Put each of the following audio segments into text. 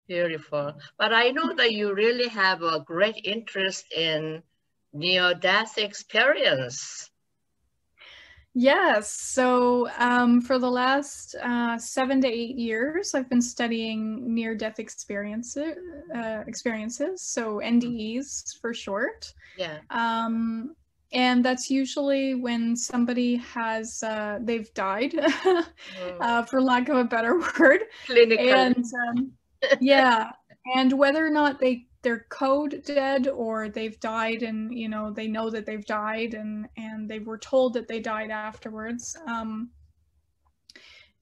Beautiful. But I know that you really have a great interest in near-death experience. Yes, so for the last 7 to 8 years, I've been studying near-death experiences, so NDEs for short. Yeah. And that's usually when somebody has they've died, for lack of a better word, Clinically. and yeah, and whether or not they're code dead or they've died and they know that they've died and they were told that they died afterwards.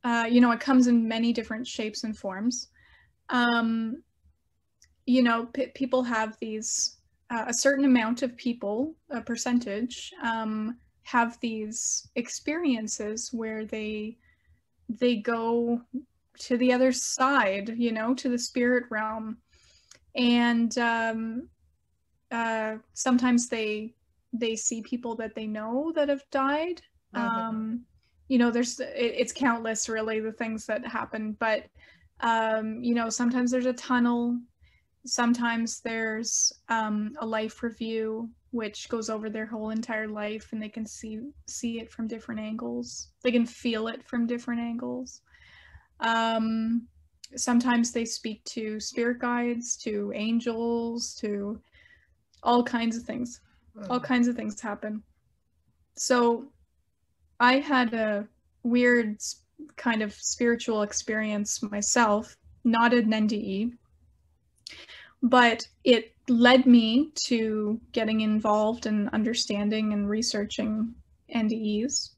It comes in many different shapes and forms. um, People have these, a certain amount of people, a percentage, have these experiences where they go to the other side, to the spirit realm, and sometimes they see people that they know that have died. It's countless, really, the things that happen, but sometimes there's a tunnel. Sometimes there's a life review, which goes over their whole entire life, and they can see it from different angles. They can feel it from different angles. Um, Sometimes they speak to spirit guides, to angels, to all kinds of things. All kinds of things happen. So I had a weird kind of spiritual experience myself, not an NDE, but it led me to getting involved in understanding and researching NDEs.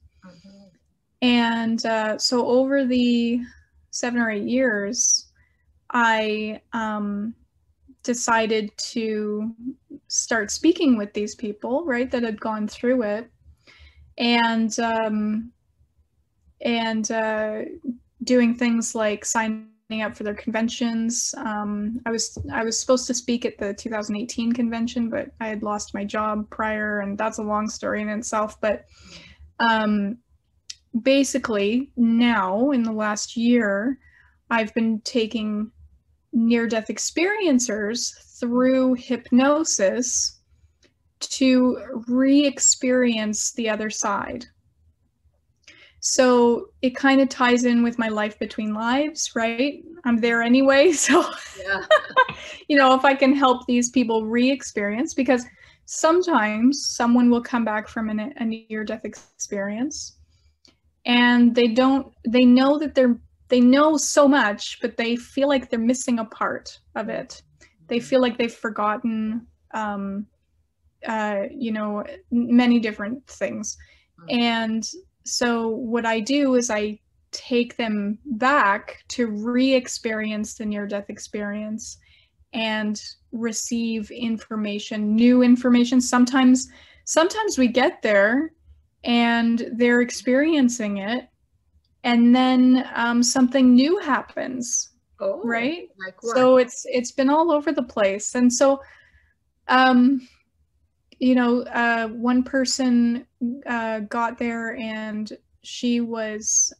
And so over the 7 or 8 years, I decided to start speaking with these people, right, that had gone through it, and doing things like signing up for their conventions. I was supposed to speak at the 2018 convention, but I had lost my job prior, and that's a long story in itself. But basically, now in the last year, I've been taking near-death experiencers through hypnosis to re-experience the other side. So it kind of ties in with my life between lives, right? I'm there anyway, so Yeah. if I can help these people re-experience, because sometimes someone will come back from a near-death experience and they know that they know so much, but they feel like they're missing a part of it. They feel like they've forgotten, many different things. And so what I do is I take them back to re-experience the near-death experience and receive information, new information. Sometimes we get there and they're experiencing it, and then something new happens, right? Like what? So it's been all over the place. And so one person got there, and she was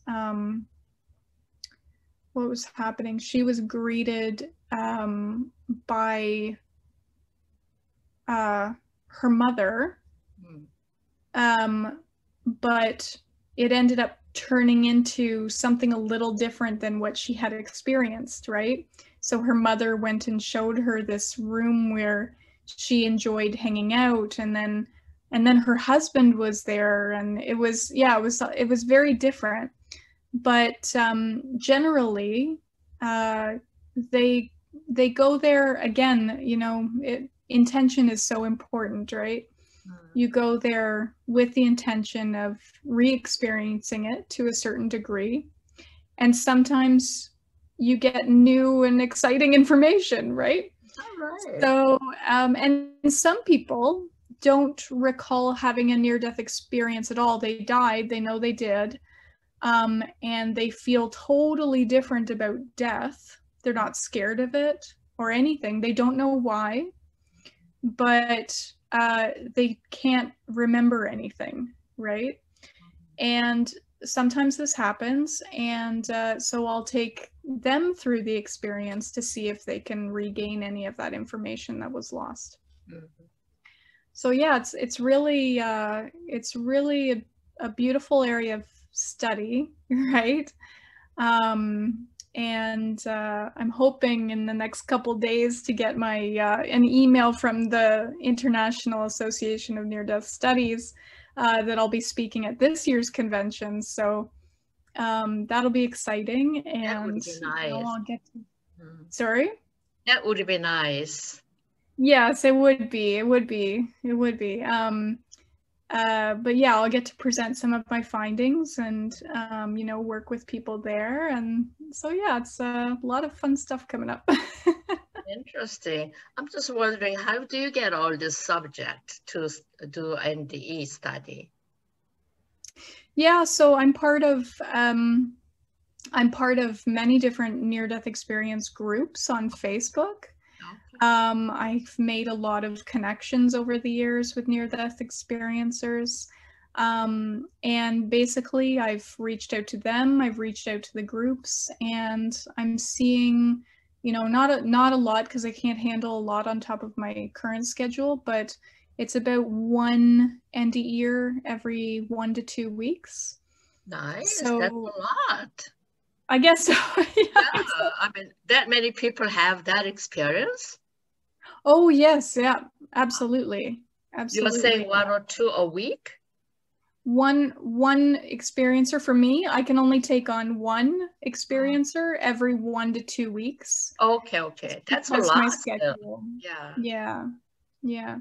what was happening? She was greeted by her mother, but it ended up turning into something a little different than what she had experienced, right? So her mother went and showed her this room where she enjoyed hanging out, and then her husband was there, and it was very different. But generally, they go there again. Intention is so important, right? You go there with the intention of re-experiencing it to a certain degree, and sometimes you get new and exciting information, right? Right. So, and some people don't recall having a near-death experience at all. They died, they know they did, and they feel totally different about death. They're not scared of it or anything. They don't know why, but they can't remember anything, right? And sometimes this happens, and so I'll take them through the experience to see if they can regain any of that information that was lost. Mm-hmm. So yeah, it's really a beautiful area of study, right? And I'm hoping in the next couple days to get my an email from the International Association of Near-Death Studies that I'll be speaking at this year's convention. So that'll be exciting, and that would be nice. I'll get to... Sorry? That would be nice. Yes, it would be. It would be. It would be. But yeah, I'll get to present some of my findings and, you know, work with people there. And so, yeah, it's a lot of fun stuff coming up. Interesting. I'm just wondering, how do you get all this subject to do NDE study? Yeah, so I'm part of many different near-death experience groups on Facebook. I've made a lot of connections over the years with near-death experiencers. And basically I've reached out to them, I've reached out to the groups, and I'm seeing, you know, not a lot because I can't handle a lot on top of my current schedule, but it's about one NDE every 1 to 2 weeks. Nice, so, that's a lot. I guess so. Yeah, I mean, that many people have that experience? Oh, yes. Yeah, absolutely. Absolutely. You're saying 1 or 2 a week? One experiencer. For me, I can only take on one experiencer every 1 to 2 weeks. Okay. That's a lot. My schedule. Yeah. Yeah. Yeah.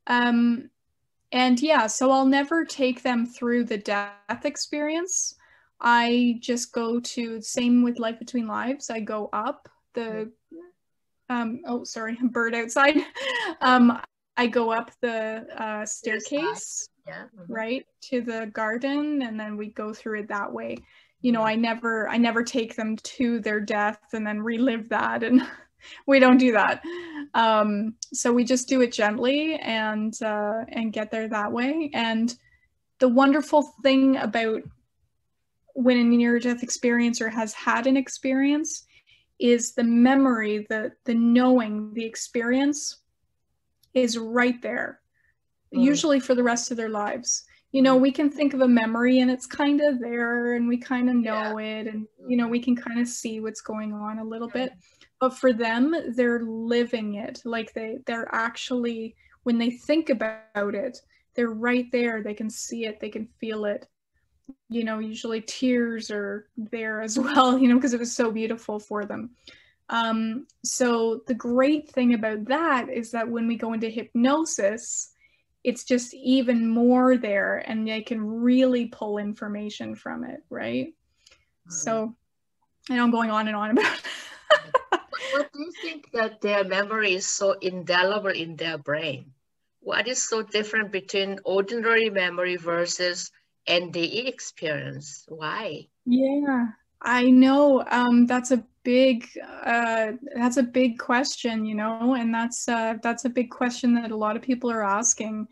And yeah, so I'll never take them through the death experience. I just go to, same with Life Between Lives, I go up the, oh, sorry, bird outside. I go up the staircase, yeah. Right, to the garden, and then we go through it that way. You know, I never take them to their death and then relive that, and we don't do that. So we just do it gently and get there that way. And the wonderful thing about when a near-death experiencer has had an experience is the memory, the knowing, the experience is right there, usually for the rest of their lives. You know, we can think of a memory and it's kind of there and we kind of know it, and, you know, we can kind of see what's going on a little bit. But for them, they're living it. Like they're actually, when they think about it, they're right there. They can see it. They can feel it. You know, usually tears are there as well, you know, because it was so beautiful for them. So the great thing about that is that when we go into hypnosis, it's just even more there, and they can really pull information from it, right? So I know I'm going on and on about it. What do you think that their memory is so indelible in their brain? What is so different between ordinary memory versus NDE experience? Why? Yeah, I know. That's a big question, you know, and that's a big question that a lot of people are asking.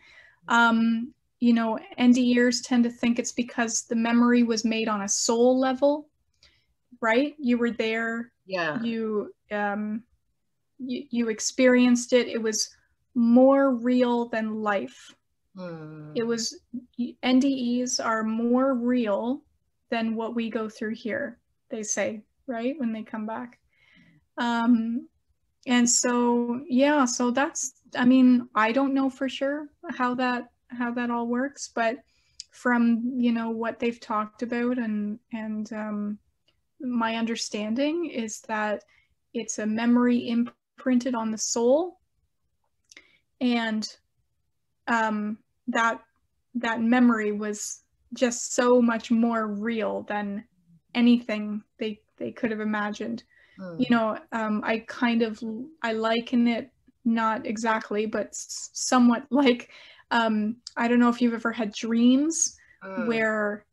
You know, NDEers tend to think it's because the memory was made on a soul level, right? You were there. Yeah. You experienced it. It was more real than life. It was, NDEs are more real than what we go through here, they say, right, when they come back. And so, yeah, so that's, I mean, I don't know for sure how that all works, but from, you know, what they've talked about and my understanding is that it's a memory imprinted on the soul, and that memory was just so much more real than anything they could have imagined. You know, I liken it, not exactly, but somewhat like, I don't know if you've ever had dreams where,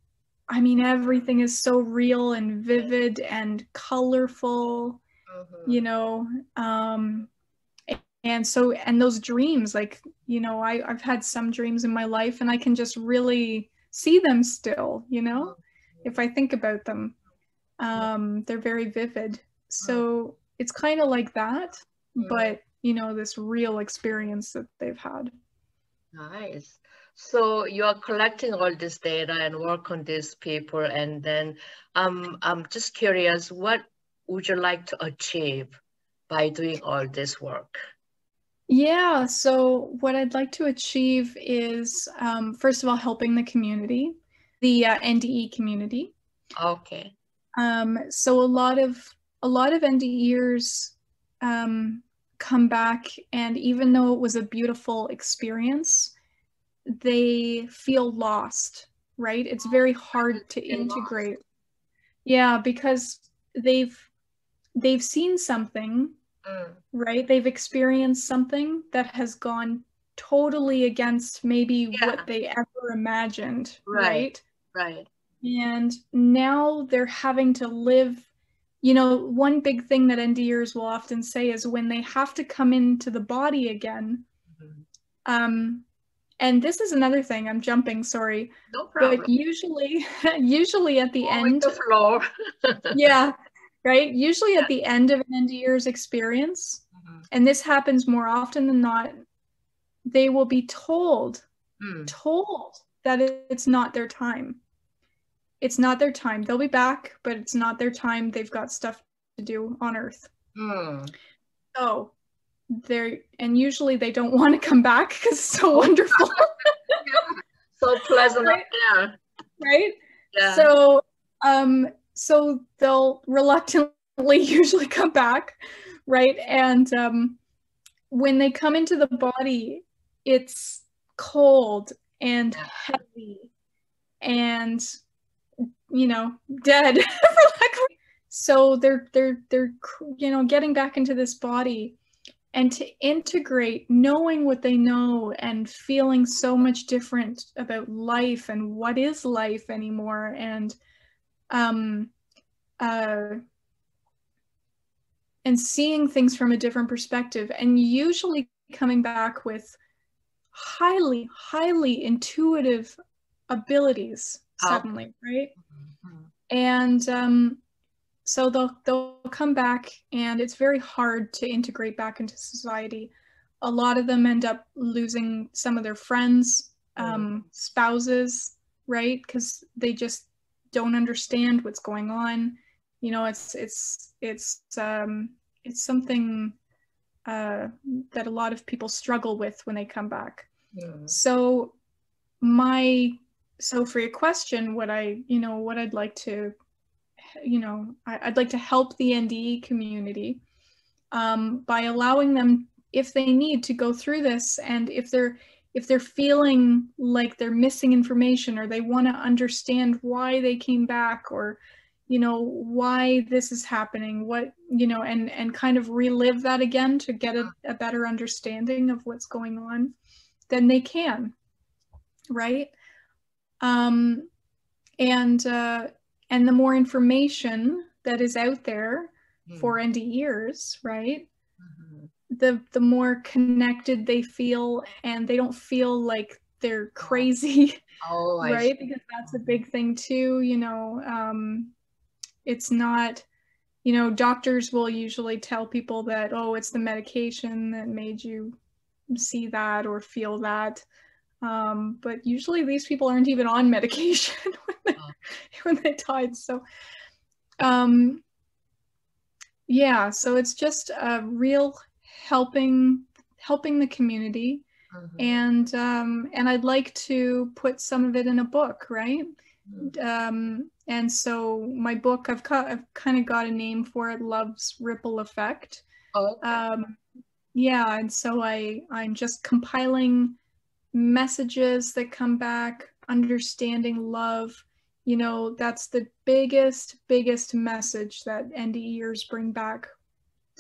I mean, everything is so real and vivid and colorful, you know, and so, and those dreams, like, you know, I've had some dreams in my life and I can just really see them still, you know, if I think about them. They're very vivid. So it's kind of like that, but you know, this real experience that they've had. Nice. So you are collecting all this data and work on these people, and then I'm just curious, what would you like to achieve by doing all this work? Yeah, so what I'd like to achieve is, first of all, helping the community, the NDE community. Okay. So a lot of NDEers come back, and even though it was a beautiful experience, they feel lost, right? It's very hard to integrate. Yeah, because they've seen something, right? They've experienced something that has gone totally against maybe what they ever imagined, right? Right. And now they're having to live, you know, one big thing that NDers will often say is when they have to come into the body again, and this is another thing, I'm jumping, sorry. No problem. But usually at the end, the floor. Yeah, right? Usually at the end of an NDEr's experience, and this happens more often than not, they will be told that it's not their time. It's not their time. They'll be back, but it's not their time. They've got stuff to do on Earth. So and usually they don't want to come back because it's so wonderful. So pleasant right? up there. Right? Yeah. So so they'll reluctantly usually come back, right? And when they come into the body, it's cold and heavy and, you know, dead. So they're you know, getting back into this body, and to integrate, knowing what they know and feeling so much different about life and what is life anymore, and seeing things from a different perspective, and usually coming back with highly, highly intuitive abilities suddenly, right? And so they'll come back, and it's very hard to integrate back into society. A lot of them end up losing some of their friends, spouses, right? Because they just don't understand what's going on. You know, it's something that a lot of people struggle with when they come back. So for your question, what I'd like to, I'd like to help the NDE community by allowing them, if they need to go through this, and if they're feeling like they're missing information, or they want to understand why they came back, or why this is happening, what, and kind of relive that again to get a better understanding of what's going on, then they can, right? And the more information that is out there for NDEers, right? The more connected they feel, and they don't feel like they're crazy, right? Because that's a big thing too, it's not, doctors will usually tell people that, oh, it's the medication that made you see that or feel that. But usually these people aren't even on medication when they died. So, yeah, so it's just a real helping the community. And I'd like to put some of it in a book, right? And so my book, I've kind of got a name for it, Love's Ripple Effect. Yeah, and so I'm just compiling messages that come back, understanding love. That's the biggest message that NDEers bring back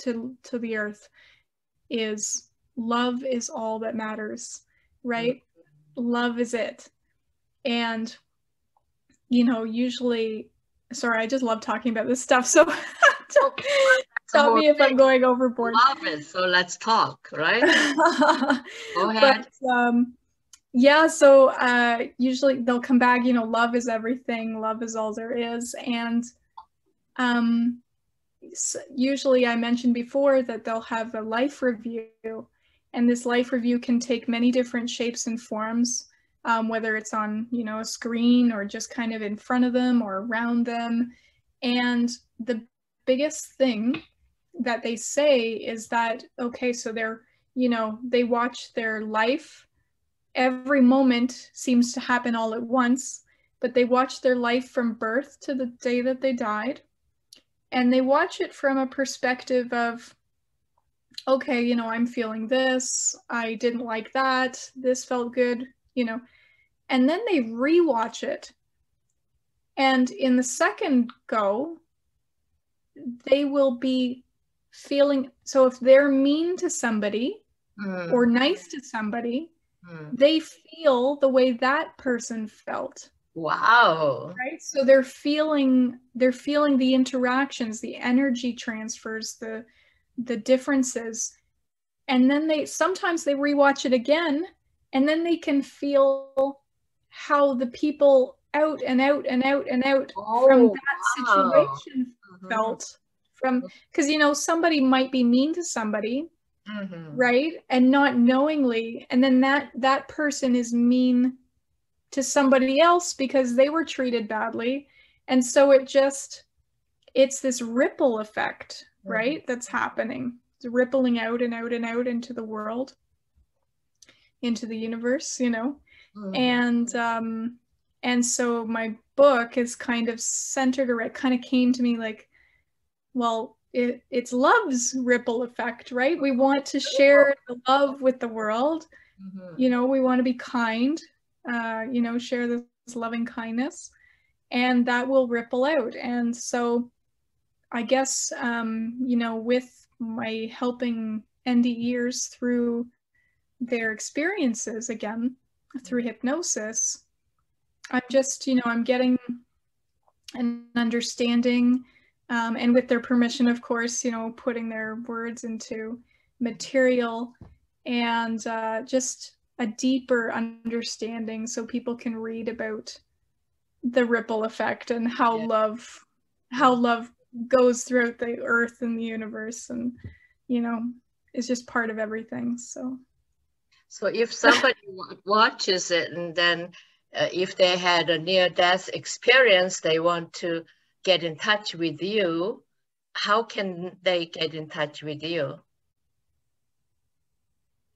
to the earth, is love is all that matters, right? Love is it. And usually, sorry, I just love talking about this stuff, so stop me if I'm going overboard. Love it, so let's talk, right? Go ahead. But Yeah, so usually they'll come back, you know, love is everything, love is all there is. And um, usually I mentioned before that they'll have a life review, and this life review can take many different shapes and forms, whether it's on, you know, a screen or just kind of in front of them or around them. And the biggest thing that they say is that, okay, so they're, you know, they watch their life. Every moment seems to happen all at once, but they watch their life from birth to the day that they died. And they watch it from a perspective of, okay, you know, I'm feeling this, I didn't like that, this felt good, you know. And then they rewatch it. And in the second go, they will be feeling, so if they're mean to somebody or nice to somebody, they feel the way that person felt. Wow. Right? So they're feeling the interactions, the energy transfers, the differences. And then sometimes they rewatch it again, and then they can feel how the people out and out and out and out from that situation felt. From, because, you know, somebody might be mean to somebody, right, and not knowingly, and then that person is mean to somebody else because they were treated badly, and so it's this ripple effect, right, that's happening. It's rippling out and out and out into the world, into the universe, you know. And so my book is kind of centered around, kind of came to me like, well, it's love's ripple effect, right? We want to share the love with the world. You know, we want to be kind, you know, share this loving kindness, and that will ripple out. And so I guess, you know, with my helping NDEers through their experiences, again, through hypnosis, I'm just, you know, I'm getting an understanding, and with their permission, of course, you know, putting their words into material, and just a deeper understanding so people can read about the ripple effect and how love goes throughout the earth and the universe, and, you know, is just part of everything. So if somebody watches it, and then if they had a near-death experience, they want to get in touch with you, how can they get in touch with you?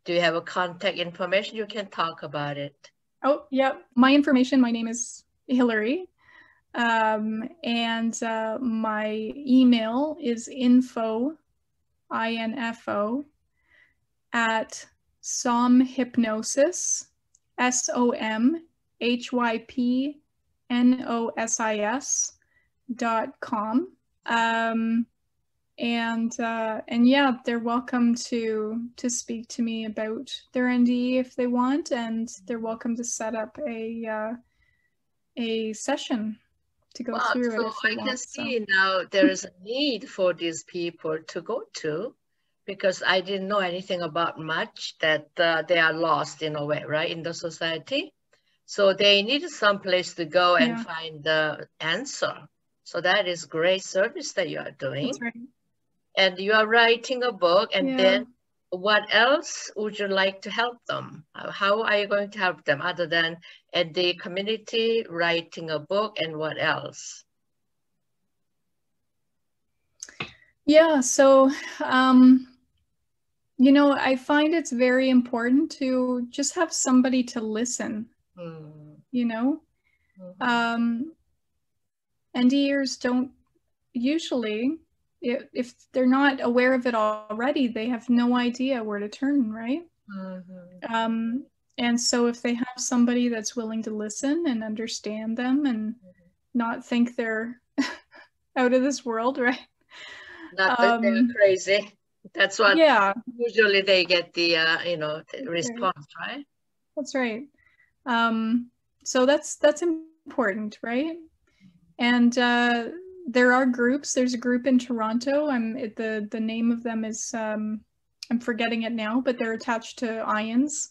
Do you have a contact information? You can talk about it. Oh, yeah. My information, my name is Hillary. And my email is info, I-N-F-O, at somhypnosis, SOMHYPNOSIS.com. And yeah, they're welcome to speak to me about their NDE if they want, and they're welcome to set up a session to go through it if they want. I can see now there is a need for these people to go to, because I didn't know anything about much, that they are lost in a way, right, in the society. So they need some place to go and find the answer. So that is great service that you are doing. That's right. And you are writing a book, and then what else would you like to help them? How are you going to help them other than at the community, writing a book, and what else? Yeah, so, you know, I find it's very important to just have somebody to listen, you know? NDEers don't usually, if they're not aware of it already, they have no idea where to turn, right? And so if they have somebody that's willing to listen and understand them and not think they're out of this world, right? Not that they're crazy. That's what usually they get the, you know, the response, right? That's right. So that's important, right? And there are groups. There's a group in Toronto. The name of them is I'm forgetting it now, but they're attached to IONS,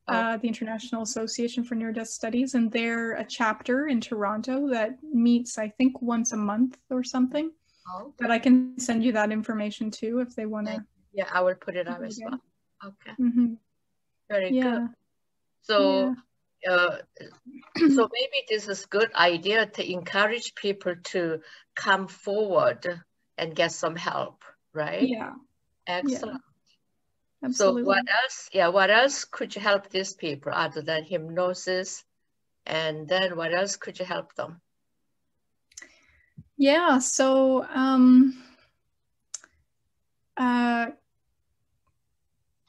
the International Association for Near-Death Studies, and they're a chapter in Toronto that meets, I think, once a month or something. Okay. But I can send you that information too if they want to. Yeah, I will put it up as well. Okay. Mm-hmm. Very good. So, so maybe this is a good idea to encourage people to come forward and get some help, right? Yeah. Excellent. Yeah. Absolutely. So what else? Yeah, what else could you help these people other than hypnosis? And then what else could you help them? Yeah, so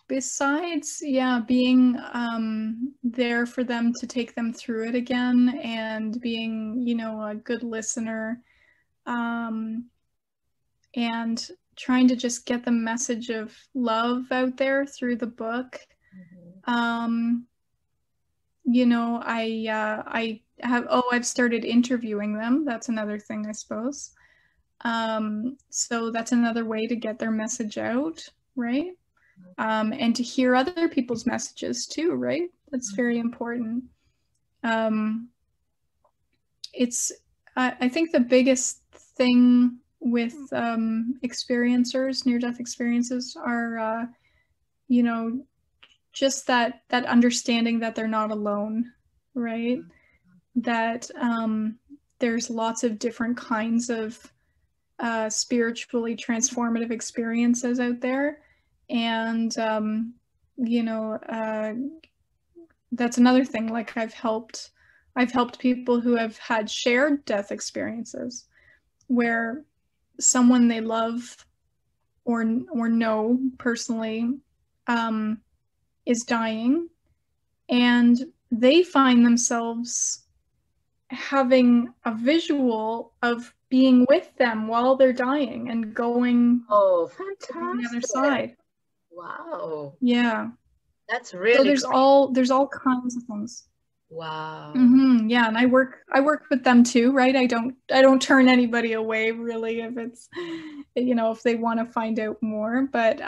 besides, being there for them to take them through it again and being, a good listener, and trying to just get the message of love out there through the book. I've started interviewing them. That's another thing, I suppose. So that's another way to get their message out, right? And to hear other people's messages too, right? That's very important. I think the biggest thing with experiencers, near-death experiences, are, just that understanding that they're not alone, right? That there's lots of different kinds of spiritually transformative experiences out there. And, that's another thing. Like I've helped people who have had shared death experiences where someone they love or know personally is dying, and they find themselves having a visual of being with them while they're dying and going fantastic. to the other side. Wow. Yeah. That's really so there's all kinds of things. Wow. Yeah, and I work with them too, right? I don't turn anybody away really if it's, if they want to find out more, but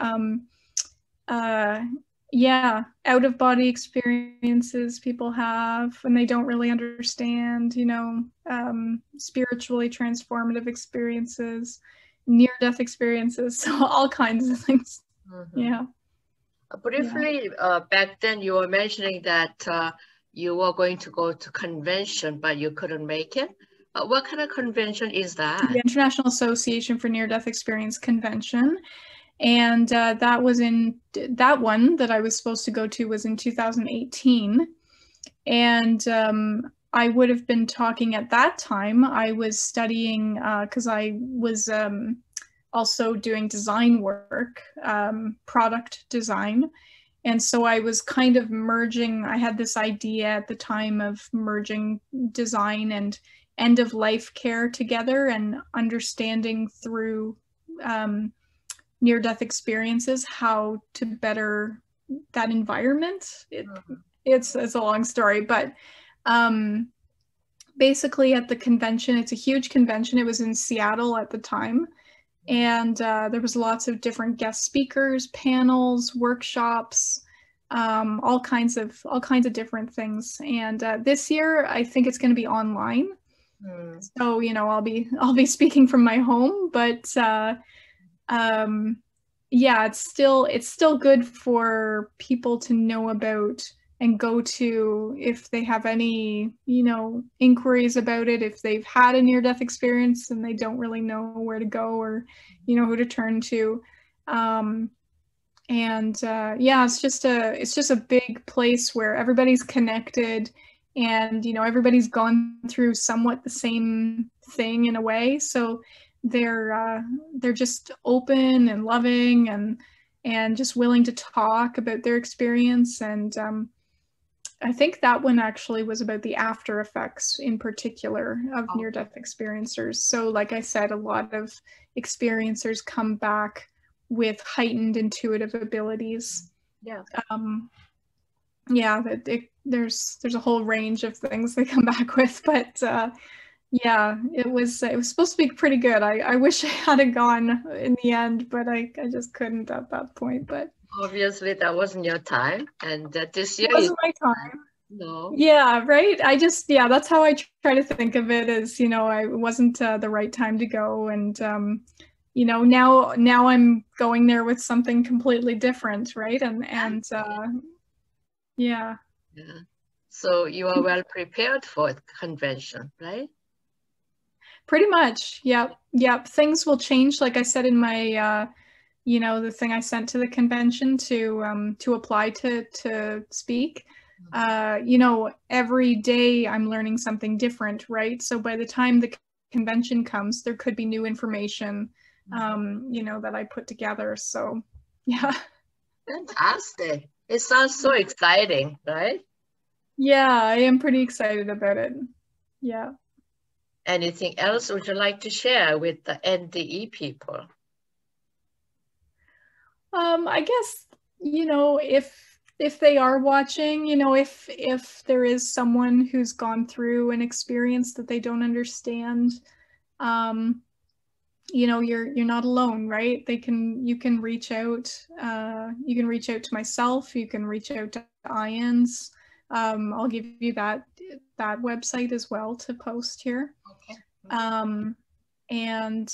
out of body experiences people have and they don't really understand, spiritually transformative experiences, near-death experiences, so all kinds of things. Yeah. Briefly, back then you were mentioning that you were going to go to convention, but you couldn't make it. What kind of convention is that? The International Association for Near-Death Experience Convention. And that one that I was supposed to go to was in 2018. And I would have been talking at that time. I was studying, because I was also doing design work, product design. And so I was kind of merging, I had this idea at the time of merging design and end-of-life care together and understanding through near-death experiences how to better that environment. It's a long story, but basically at the convention, it's a huge convention. It was in Seattle at the time. And there was lots of different guest speakers, panels, workshops, all kinds of different things. And this year, I think it's going to be online. So I'll be speaking from my home, but it's still good for people to know about and go to if they have any, inquiries about it, if they've had a near-death experience and they don't really know where to go or, who to turn to. It's just a big place where everybody's connected and, everybody's gone through somewhat the same thing in a way. So they're just open and loving and just willing to talk about their experience. And I think that one actually was about the after effects in particular of near-death experiencers. So like I said, a lot of experiencers come back with heightened intuitive abilities. There's a whole range of things they come back with, but it was supposed to be pretty good. I wish I had gone in the end, but I just couldn't at that point. But Obviously, that wasn't your time, and this year It wasn't my time. no. Yeah, right. Yeah, that's how I try to think of it as, it wasn't the right time to go. And, now I'm going there with something completely different, right? And yeah. Yeah. So you are well prepared for the convention, right? Pretty much. Yep. Yep. Things will change. Like I said in my, the thing I sent to the convention to apply to speak. Every day I'm learning something different, right? So by the time the convention comes, there could be new information, that I put together. So, yeah. Fantastic. It sounds so exciting, right? Yeah, I am pretty excited about it. Yeah. Anything else would you like to share with the NDE people? I guess, if they are watching, if there is someone who's gone through an experience that they don't understand, you're not alone, right? You can reach out. You can reach out to myself. You can reach out to IANS. I'll give you that website as well to post here. Okay. And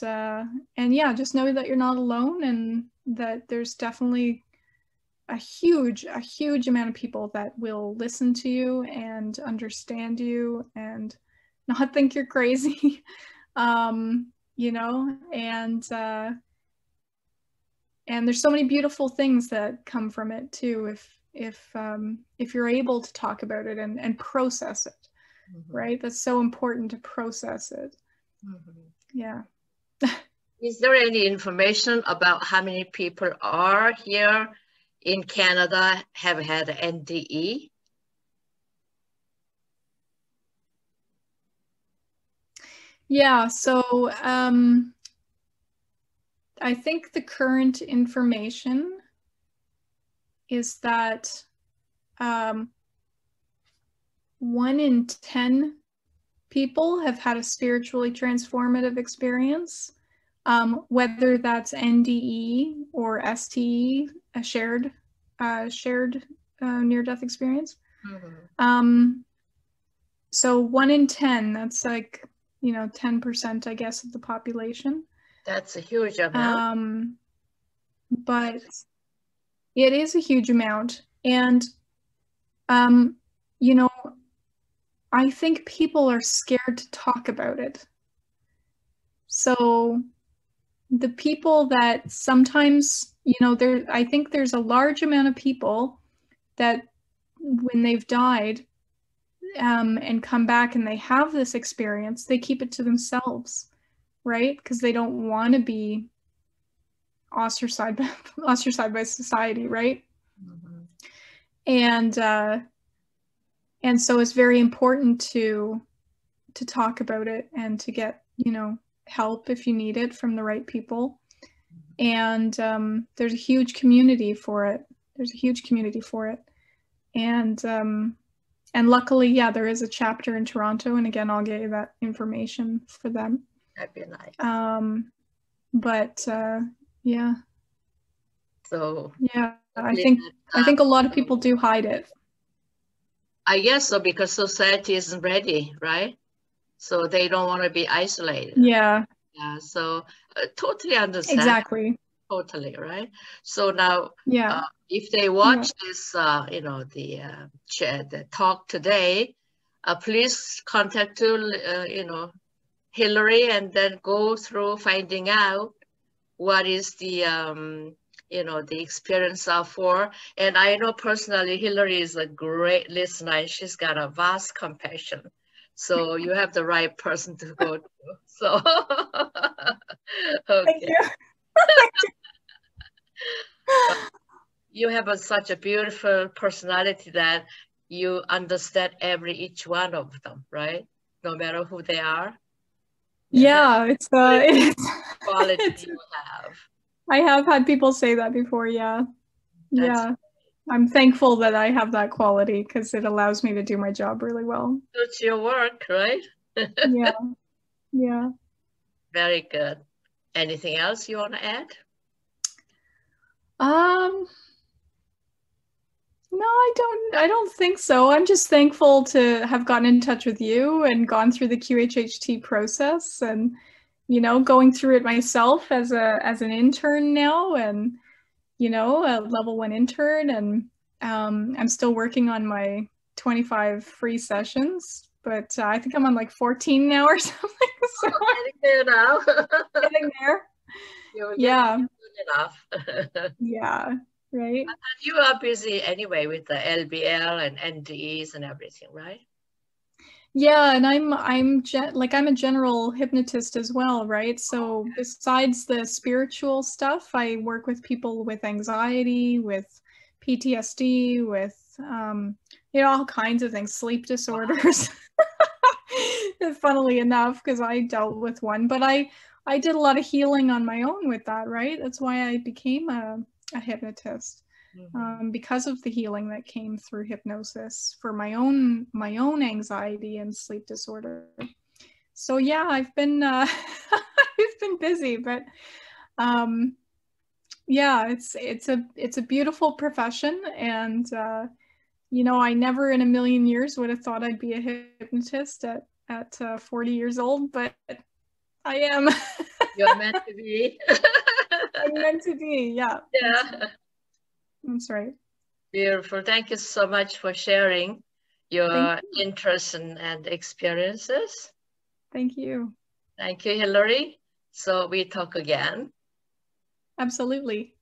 yeah, just know that you're not alone, and that there's definitely a huge amount of people that will listen to you and understand you and not think you're crazy. And there's so many beautiful things that come from it too, if you're able to talk about it and process it. Right? That's so important, to process it. Yeah. Is there any information about how many people are here in Canada have had NDE? Yeah, so I think the current information is that 1 in 10 people have had a spiritually transformative experience, whether that's NDE or STE, a shared near-death experience. So 1 in 10, that's like 10%, I guess, of the population. That's a huge amount. But it is a huge amount, and I think people are scared to talk about it. So the people that sometimes, I think there's a large amount of people that when they've died and come back and they have this experience, they keep it to themselves, right? Because they don't want to be ostracized by society, right? And so it's very important to talk about it and to get, help if you need it from the right people. And there's a huge community for it. And luckily, yeah, there is a chapter in Toronto, and again, I'll get you that information for them. That'd be nice. But yeah. So yeah, I think a lot of people do hide it. I guess so, because society isn't ready, right? So they don't want to be isolated. Yeah. Yeah. So totally understand. Exactly. Totally, right? So now, yeah, if they watch this, the talk today, please contact Hillary, and then go through finding out what is the the experience for. And I know personally Hillary is a great listener, and she's got a vast compassion. So you have the right person to go to. So okay. Thank you. You have such a beautiful personality that you understand each one of them, right? No matter who they are. Yeah, it's quality you have. I have had people say that before. Yeah. I'm thankful that I have that quality, because it allows me to do my job really well. It's your work, right? Yeah. Very good. Anything else you want to add? No, I don't think so. I'm just thankful to have gotten in touch with you and gone through the QHHT process and, you know, going through it myself as an intern now, and, you know, a level 1 intern, and I'm still working on my 25 free sessions, but I think I'm on like 14 now or something. So Getting there now. getting there. You're Yeah. getting good enough. Yeah. Right. And you are busy anyway with the LBL and NDEs and everything, right? Yeah, and I'm I'm a general hypnotist as well, right? So besides the spiritual stuff, I work with people with anxiety, with PTSD, with you know, all kinds of things, sleep disorders. Funnily enough, because I dealt with one, but I did a lot of healing on my own with that, right? That's why I became a hypnotist. Because of the healing that came through hypnosis for my own anxiety and sleep disorder. So yeah, I've been I've been busy, but yeah, it's a beautiful profession, and you know, I never in a million years would have thought I'd be a hypnotist at 40 years old, but I am. You're meant to be. I'm meant to be. Yeah. Yeah. That's right. Beautiful. Thank you so much for sharing your interests and experiences. Thank you. Thank you, Hillary. So we talk again. Absolutely.